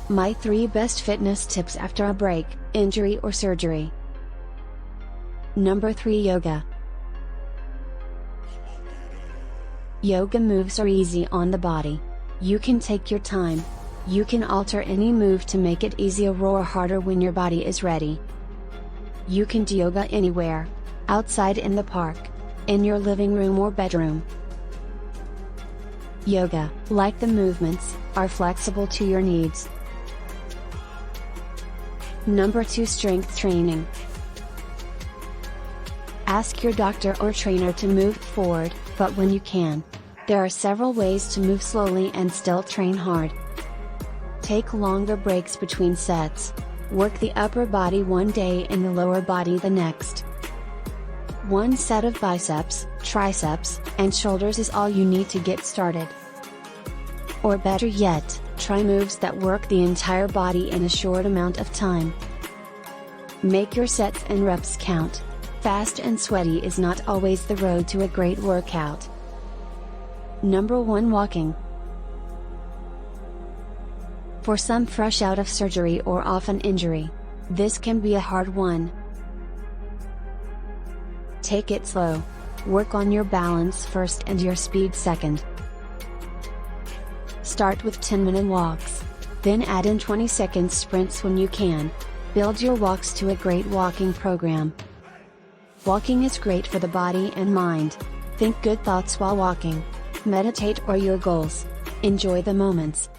My 3 best fitness tips after a break, injury or surgery. Number 3, Yoga. Yoga moves are easy on the body. You can take your time. You can alter any move to make it easier or harder when your body is ready. You can do yoga anywhere. Outside in the park. In your living room or bedroom. Yoga, like the movements, are flexible to your needs. Number 2, strength training. Ask your doctor or trainer to move forward, but when you can. There are several ways to move slowly and still train hard. Take longer breaks between sets. Work the upper body one day and the lower body the next. One set of biceps, triceps, and shoulders is all you need to get started. Or better yet, try moves that work the entire body in a short amount of time. Make your sets and reps count. Fast and sweaty is not always the road to a great workout. Number 1, walking. For some fresh out of surgery or off an injury, this can be a hard one. Take it slow. Work on your balance first and your speed second. Start with 10-minute walks. Then add in 20-second sprints when you can. Build your walks to a great walking program. Walking is great for the body and mind. Think good thoughts while walking. Meditate or your goals. Enjoy the moments.